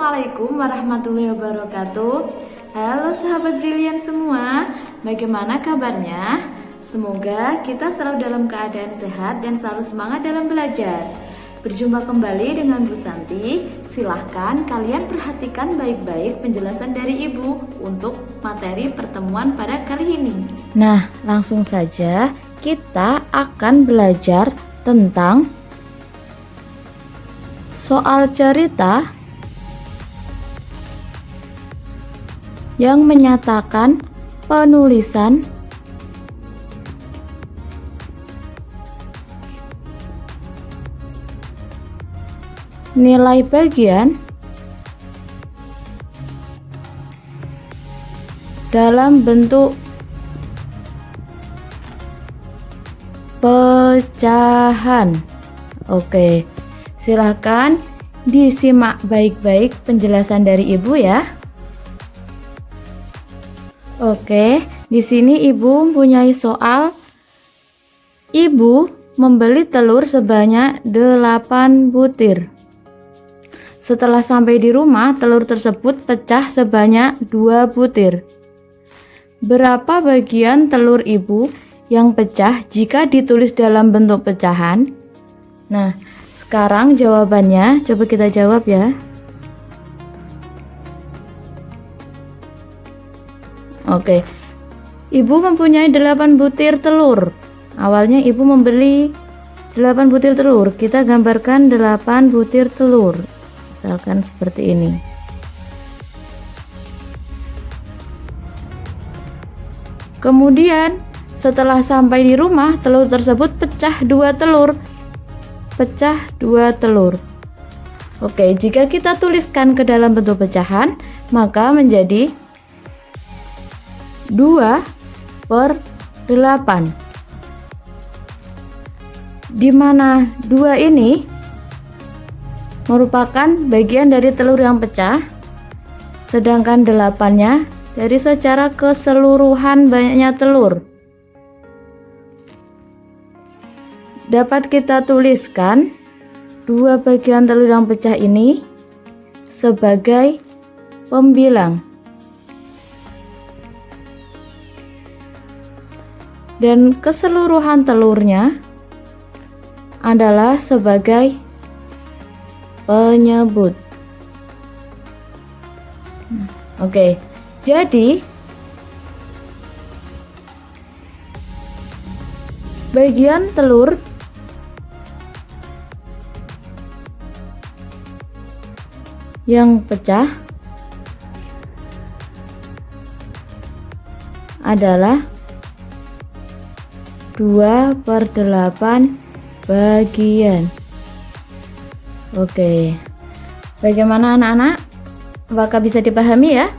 Assalamualaikum warahmatullahi wabarakatuh. Halo sahabat brilian semua, bagaimana kabarnya? Semoga kita selalu dalam keadaan sehat dan selalu semangat dalam belajar. Berjumpa kembali dengan Bu Santi. Silahkan kalian perhatikan baik-baik penjelasan dari Ibu untuk materi pertemuan pada kali ini. Nah, langsung saja kita akan belajar tentang soal cerita yang menyatakan penulisan nilai bagian dalam bentuk pecahan. Oke, silakan disimak baik-baik penjelasan dari Ibu ya. Oke, di sini Ibu mempunyai soal. Ibu membeli telur sebanyak 8 butir. Setelah sampai di rumah, telur tersebut pecah sebanyak 2 butir. Berapa bagian telur Ibu yang pecah jika ditulis dalam bentuk pecahan? Nah, sekarang jawabannya coba kita jawab ya. Oke, Ibu mempunyai 8 butir telur. Awalnya Ibu membeli 8 butir telur. Kita gambarkan 8 butir telur. Misalkan seperti ini. Kemudian setelah sampai di rumah, telur tersebut pecah 2 telur. Pecah 2 telur. Oke, jika kita tuliskan ke dalam bentuk pecahan, maka menjadi 2/8, di mana 2 ini merupakan bagian dari telur yang pecah, sedangkan 8-nya dari secara keseluruhan banyaknya telur. Dapat kita tuliskan 2 bagian telur yang pecah ini sebagai pembilang. Dan keseluruhan telurnya adalah sebagai penyebut. Oke, jadi bagian telur yang pecah adalah 2/8 bagian. Oke, bagaimana anak-anak? Apakah bisa dipahami ya?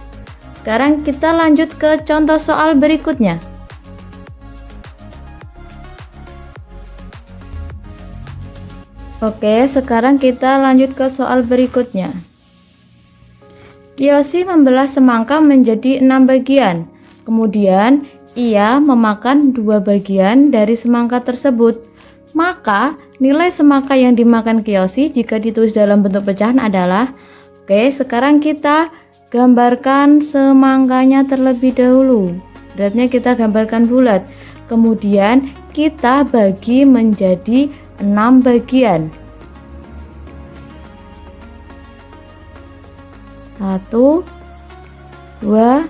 Sekarang kita lanjut ke contoh soal berikutnya. Oke, sekarang kita lanjut ke soal berikutnya. Kiyoshi membelah semangka menjadi 6 bagian. Kemudian ia memakan 2 bagian dari semangka tersebut. Maka nilai semangka yang dimakan Kiyoshi jika ditulis dalam bentuk pecahan adalah. Oke, sekarang kita gambarkan semangkanya terlebih dahulu. Beratnya kita gambarkan bulat. Kemudian kita bagi menjadi 6 bagian. 1, 2,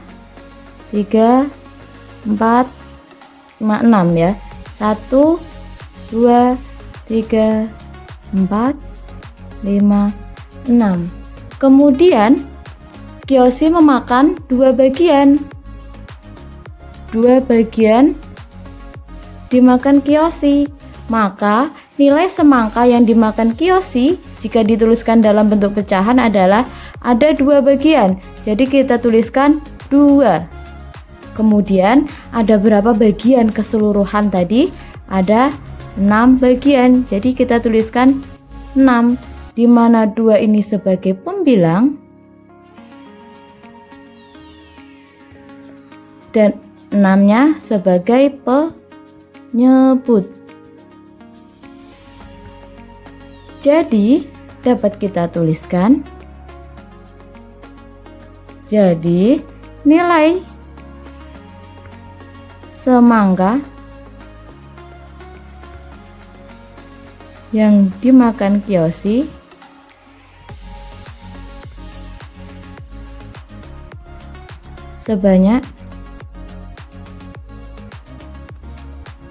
3, 4, 5, 6 ya. 1, 2, 3, 4, 5, 6. Kemudian Kiyoshi memakan 2 bagian. 2 bagian dimakan Kiyoshi. Maka nilai semangka yang dimakan Kiyoshi jika dituliskan dalam bentuk pecahan adalah ada 2 bagian. Jadi kita tuliskan 2. Kemudian ada berapa bagian keseluruhan tadi? Ada 6 bagian. Jadi kita tuliskan 6, di mana 2 ini sebagai pembilang dan 6-nya sebagai penyebut. Jadi dapat kita tuliskan Jadi nilai semangka yang dimakan Kiyoshi sebanyak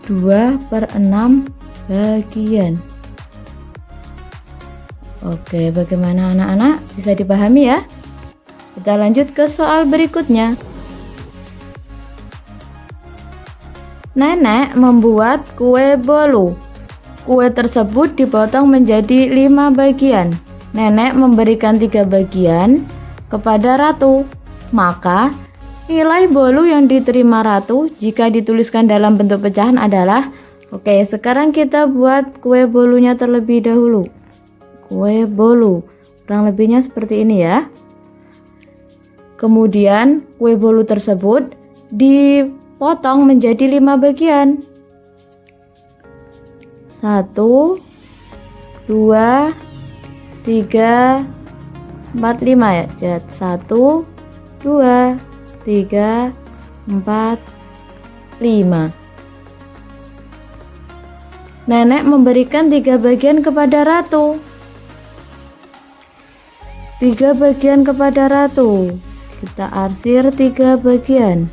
2/6 bagian. Oke, bagaimana anak-anak? Bisa dipahami ya? Kita lanjut ke soal berikutnya. Nenek membuat kue bolu. Kue tersebut dipotong menjadi 5 bagian. Nenek memberikan 3 bagian kepada Ratu. Maka nilai bolu yang diterima Ratu jika dituliskan dalam bentuk pecahan adalah, oke, sekarang kita buat kue bolunya terlebih dahulu. Kue bolu, kurang lebihnya seperti ini ya. Kemudian kue bolu tersebut dipotong menjadi 5 bagian. 1, 2, 3, 4, 5 ya. 1, 2, 3, 4, 5. Nenek memberikan 3 bagian kepada Ratu. 3 bagian kepada Ratu. Kita arsir 3 bagian.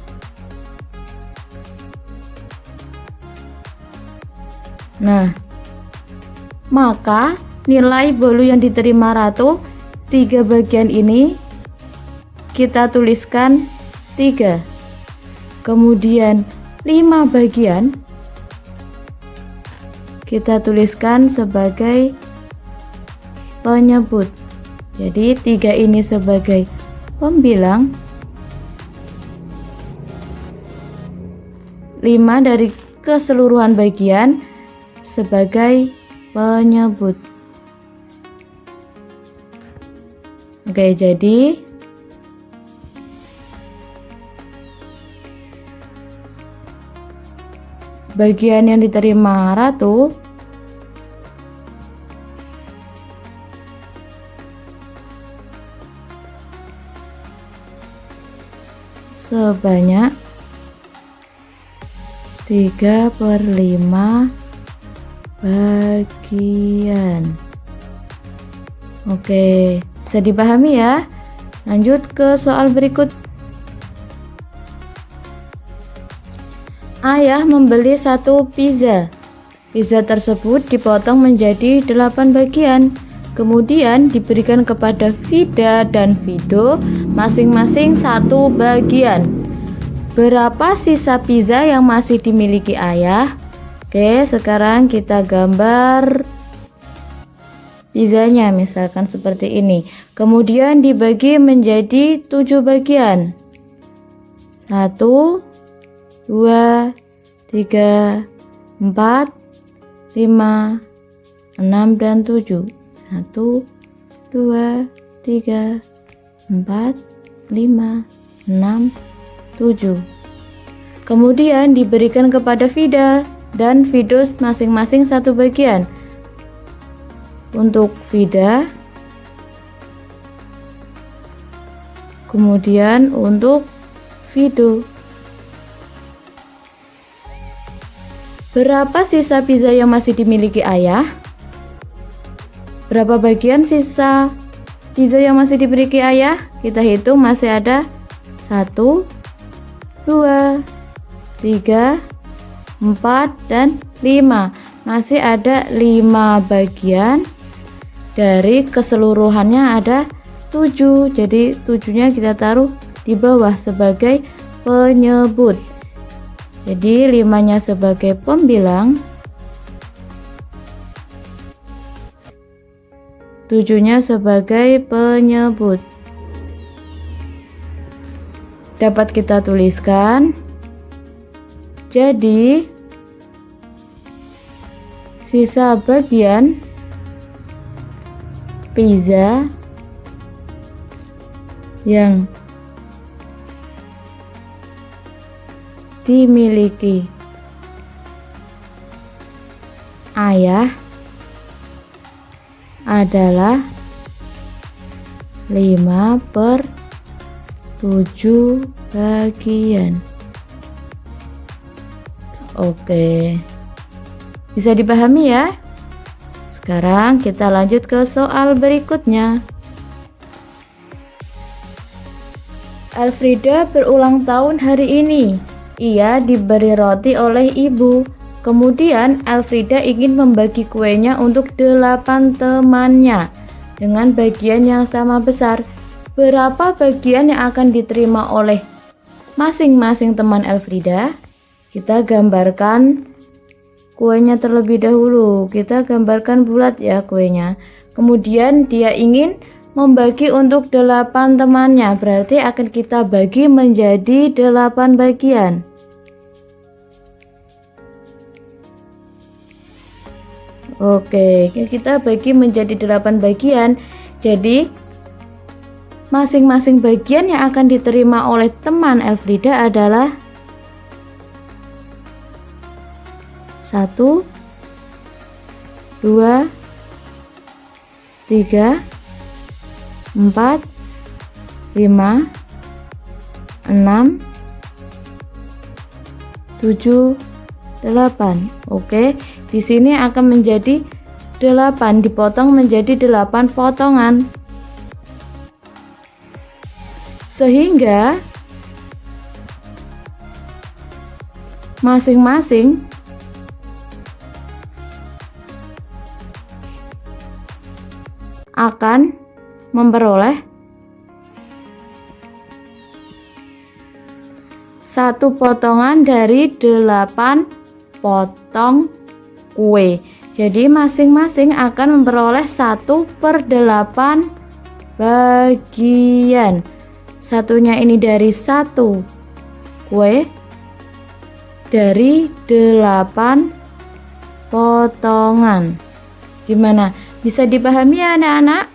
Nah, maka nilai bolu yang diterima Ratu 3 bagian ini kita tuliskan 3. Kemudian 5 bagian kita tuliskan sebagai penyebut. Jadi 3 ini sebagai pembilang, 5 dari keseluruhan bagian sebagai penyebut. Oke, jadi bagian yang diterima Ratu sebanyak 3/5 bagian. Oke, bisa dipahami ya? Lanjut ke soal berikut. Ayah membeli 1 pizza. Pizza tersebut dipotong menjadi 8 bagian. Kemudian diberikan kepada Vida dan Vido masing-masing 1 bagian. Berapa sisa pizza yang masih dimiliki ayah? Oke, sekarang kita gambar pizzanya, misalkan seperti ini. Kemudian dibagi menjadi 7 bagian. 1, 2, 3, 4, 5, 6, dan 7. 1, 2, 3, 4, 5, 6, 7. Kemudian diberikan kepada Vida dan Vido masing-masing 1 bagian. Untuk Vida, kemudian untuk Vido. Berapa sisa pizza yang masih dimiliki ayah? Berapa bagian sisa pizza yang masih dimiliki ayah? Kita hitung, masih ada 1, 2, 3, 4, dan 5. Masih ada 5 bagian. Dari keseluruhannya ada 7. Jadi 7-nya kita taruh di bawah sebagai penyebut. Jadi 5-nya sebagai pembilang, 7-nya sebagai penyebut. Dapat kita tuliskan. Jadi sisa bagian pizza yang dimiliki ayah adalah 5/7. 7 bagian. Oke, bisa dipahami ya? Sekarang kita lanjut ke soal berikutnya. Elfrida berulang tahun hari ini. Ia diberi roti oleh ibu. Kemudian Elfrida ingin membagi kuenya untuk 8 temannya dengan bagian yang sama besar. Berapa bagian yang akan diterima oleh masing-masing teman Elfrida? Kita gambarkan kuenya terlebih dahulu. Kita gambarkan bulat ya kuenya. Kemudian dia ingin membagi untuk 8 temannya. Berarti akan kita bagi menjadi 8 bagian. Oke, kita bagi menjadi 8 bagian. Jadi masing-masing bagian yang akan diterima oleh teman Elfrida adalah 1, 2, 3, 4, 5, 6, 7, 8. Oke, di sini akan menjadi 8 dipotong menjadi 8 potongan. Sehingga masing-masing akan memperoleh 1 potongan dari 8 potong kue. Jadi masing-masing akan memperoleh 1/8 bagian. Satunya ini dari 1 kue dari 8 potongan. Gimana? Bisa dipahami ya anak-anak?